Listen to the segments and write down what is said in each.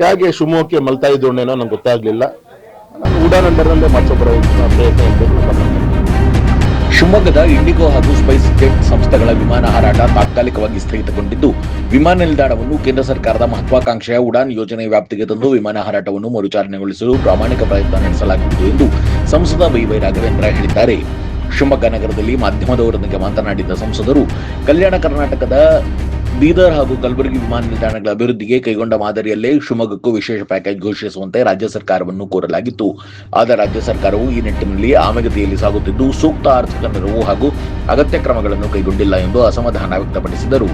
ಯಾಕೆ ಶಿವಮೊಗ್ಗಕ್ಕೆ ಮಲ್ತಾ ಇದ್ದೋಣೇನೋ ನಂಗೆ ಗೊತ್ತಾಗ್ಲಿಲ್ಲ. ನಾನು ಉಡಾನ್ ಅಂಡರ್ನಲ್ಲೇ ಮಾಡಿಸೋ ಪ್ರಯತ್ನ ಇರಬೇಕು. ಶಿವಮೊಗ್ಗದ ಇಂಡಿಗೋ ಹಾಗೂ ಸ್ಪೈಸ್ ಜೆಟ್ ಸಂಸ್ಥೆಗಳ ವಿಮಾನ ಹಾರಾಟ ತಾತ್ಕಾಲಿಕವಾಗಿ ಸ್ಥಗಿತಗೊಂಡಿದ್ದು, ವಿಮಾನ ನಿಲ್ದಾಣವನ್ನು ಕೇಂದ್ರ ಸರ್ಕಾರದ ಮಹತ್ವಾಕಾಂಕ್ಷೆಯ ಉಡಾನ್ ಯೋಜನೆ ವ್ಯಾಪ್ತಿಗೆ ತಂದು ವಿಮಾನ ಹಾರಾಟವನ್ನು ಮರುಚಾಲನೆಗೊಳಿಸಲು ಪ್ರಾಮಾಣಿಕ ಪ್ರಯತ್ನ ನಡೆಸಲಾಗುವುದು ಎಂದು ಸಂಸದ ಬಿ.ವೈ. ರಾಘವೇಂದ್ರ ಹೇಳಿದ್ದಾರೆ. ಶಿವಮೊಗ್ಗ ನಗರದಲ್ಲಿ ಮಾಧ್ಯಮದವರೊಂದಿಗೆ ಮಾತನಾಡಿದ ಸಂಸದರು, ಕಲ್ಯಾಣ ಕರ್ನಾಟಕದ ಬೀದರ್ ಹಾಗೂ ಕಲಬುರಗಿ ವಿಮಾನ ನಿಲ್ದಾಣಗಳ ಅಭಿವೃದ್ಧಿಗೆ ಕೈಗೊಂಡ ಮಾದರಿಯಲ್ಲೇ ಶಿವಮೊಗ್ಗಕ್ಕೂ ವಿಶೇಷ ಪ್ಯಾಕೇಜ್ ಘೋಷಿಸುವಂತೆ ರಾಜ್ಯ ಸರ್ಕಾರವನ್ನು ಕೋರಲಾಗಿತ್ತು. ಆದರೆ ರಾಜ್ಯ ಸರ್ಕಾರವು ಈ ನಿಟ್ಟಿನಲ್ಲಿ ಆಮೆಗತಿಯಲ್ಲಿ ಸಾಗುತ್ತಿದ್ದು, ಸೂಕ್ತ ಆರ್ಥಿಕ ನೆರವು ಹಾಗೂ ಅಗತ್ಯ ಕ್ರಮಗಳನ್ನು ಕೈಗೊಂಡಿಲ್ಲ ಎಂದು ಅಸಮಾಧಾನ ವ್ಯಕ್ತಪಡಿಸಿದರು.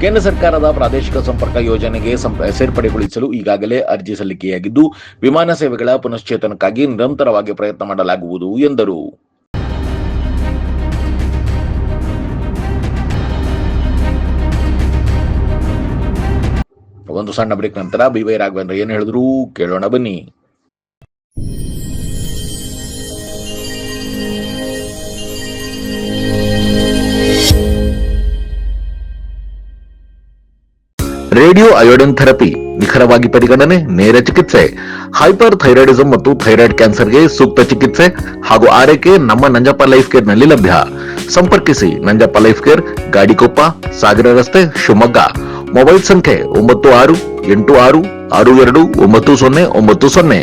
ಕೇಂದ್ರ ಸರ್ಕಾರದ ಪ್ರಾದೇಶಿಕ ಸಂಪರ್ಕ ಯೋಜನೆಗೆ ಸೇರ್ಪಡೆಗೊಳಿಸಲು ಈಗಾಗಲೇ ಅರ್ಜಿ ಸಲ್ಲಿಕೆಯಾಗಿದ್ದು, ವಿಮಾನ ಸೇವೆಗಳ ಪುನಶ್ಚೇತನಕ್ಕಾಗಿ ನಿರಂತರವಾಗಿ ಪ್ರಯತ್ನ ಮಾಡಲಾಗುವುದು ಎಂದರು. ಒಂದು ಸಣ್ಣ ಬ್ರೇಕ್ ನಂತರ ಬಿ.ವೈ. ರಾಘವೇಂದ್ರ ಏನು ಹೇಳಿದ್ರು ಕೇಳೋಣ ಬನ್ನಿ. ರೇಡಿಯೋ ಅಯೋಡಿನ್ ಥೆರಪಿ ನಿಖರವಾಗಿ ಪರಿಗಣನೆ, ನೇರ ಚಿಕಿತ್ಸೆ, ಹೈಪರ್ ಥೈರಾಯ್ಡಿಸಂ ಮತ್ತು ಥೈರಾಯ್ಡ್ ಕ್ಯಾನ್ಸರ್ಗೆ ಸೂಕ್ತ ಚಿಕಿತ್ಸೆ ಹಾಗೂ ಆರೈಕೆ ನಮ್ಮ ನಂಜಪ್ಪ ಲೈಫ್ ಕೇರ್ ನಲ್ಲಿ ಲಭ್ಯ. ಸಂಪರ್ಕಿಸಿ ನಂಜಪ್ಪ ಲೈಫ್ ಕೇರ್, ಗಾಡಿಕೊಪ್ಪ, ಸಾಗರ ರಸ್ತೆ, ಶಿವಮೊಗ್ಗ. ಮೊಬೈಲ್ ಸಂಖ್ಯೆ 9686629090.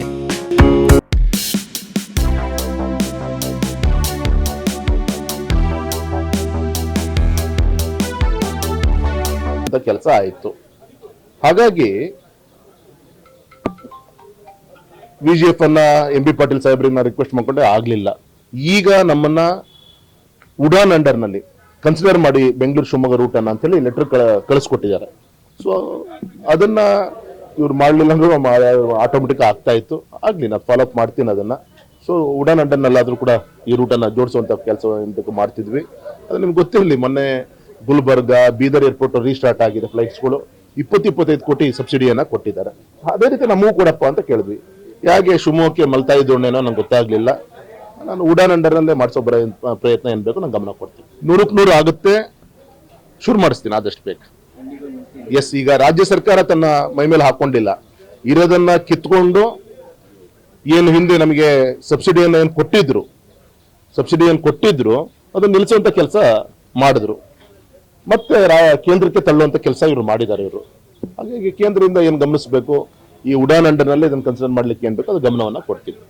ಕೆಲಸ ಆಯಿತು. ಹಾಗಾಗಿ ವಿಜಿಎಫ್ ಅನ್ನ ಎಂ.ಬಿ. ಪಾಟೀಲ್ ಸಾಹೇಬ್ರನ್ನ ರಿಕ್ವೆಸ್ಟ್ ಮಾಡ್ಕೊಂಡೆ, ಆಗ್ಲಿಲ್ಲ. ಈಗ ನಮ್ಮನ್ನ ಉಡಾನ್ ಅಂಡರ್ ನಲ್ಲಿ ಕನ್ಸಿಡರ್ ಮಾಡಿ ಬೆಂಗಳೂರು ಶಿವಮೊಗ್ಗ ರೂಟ್ ಅನ್ನ ಅಂತೇಳಿ ಲೆಟರ್ ಕಳಿಸ್ಕೊಟ್ಟಿದ್ದಾರೆ. ಸೊ ಅದನ್ನ ಇವ್ರು ಮಾಡ್ಲಿಲ್ಲ ಅಂದ್ರೆ ಆಟೋಮೆಟಿಕ್ ಆಗ್ತಾ ಇತ್ತು. ಆಗ್ಲಿ, ನಾನು ಫಾಲೋ ಅಪ್ ಮಾಡ್ತೀನಿ ಅದನ್ನ. ಸೊ ಉಡಾನ್ ಅಂಡರ್ ನಲ್ಲಾದ್ರೂ ಕೂಡ ಈ ರೂಟ್ ಅನ್ನ ಜೋಡಿಸುವಂತ ಕೆಲಸ ಮಾಡ್ತಿದ್ವಿ. ಅದು ನಿಮ್ಗೆ ಗೊತ್ತಿರಲಿ, ಮೊನ್ನೆ ಗುಲ್ಬರ್ಗ, ಬೀದರ್ ಏರ್ಪೋರ್ಟ್ ರೀಸ್ಟಾರ್ಟ್ ಆಗಿದೆ. ಫ್ಲೈಟ್ಸ್ಗಳು 20-25 ಕೋಟಿ ಸಬ್ಸಿಡಿಯನ್ನ ಕೊಟ್ಟಿದ್ದಾರೆ. ಅದೇ ರೀತಿ ನಮಗೂ ಕೊಡಪ್ಪ ಅಂತ ಕೇಳಿದ್ವಿ. ಯಾಕೆ ಶಿವಮೊಗ್ಗಕ್ಕೆ ಮಲ್ತಾ ಇದ್ದೋಣೇನೋ ನಂಗೆ ಗೊತ್ತಾಗ್ಲಿಲ್ಲ. ನಾನು ಉಡಾನ್ ಅಂಡರ್ನಲ್ಲೇ ಮಾಡಿಸೋ ಪ್ರಯತ್ನ ಏನ್ ಬೇಕು ನಾನು ಗಮನ ಕೊಡ್ತೀನಿ. 100% ಆಗುತ್ತೆ, ಶುರು ಮಾಡಿಸ್ತೀನಿ ಆದಷ್ಟು ಬೇಕು. ಎಸ್, ಈಗ ರಾಜ್ಯ ಸರ್ಕಾರ ತನ್ನ ಮೈ ಮೇಲೆ ಹಾಕೊಂಡಿಲ್ಲ, ಇರೋದನ್ನ ಕಿತ್ಕೊಂಡು ಏನು ಹಿಂದೆ ನಮಗೆ ಸಬ್ಸಿಡಿಯನ್ನು ಏನು ಕೊಟ್ಟಿದ್ರು ಅದನ್ನ ನಿಲ್ಲಿಸುವಂತ ಕೆಲಸ ಮಾಡಿದ್ರು. ಮತ್ತೆ ಕೇಂದ್ರಕ್ಕೆ ತಳ್ಳುವಂತ ಕೆಲಸ ಇವರು ಮಾಡಿದ್ದಾರೆ. ಇವರು ಹಾಗಾಗಿ ಕೇಂದ್ರದಿಂದ ಏನು ಗಮನಿಸಬೇಕು, ಈ ಉಡಾನ್ ಅಂಡರ್ನಲ್ಲಿ ಇದನ್ನು ಕನ್ಸಿಡರ್ ಮಾಡ್ಲಿಕ್ಕೆ ಏನ್ ಬೇಕು ಅದು ಗಮನವನ್ನ ಕೊಡ್ತೀವಿ.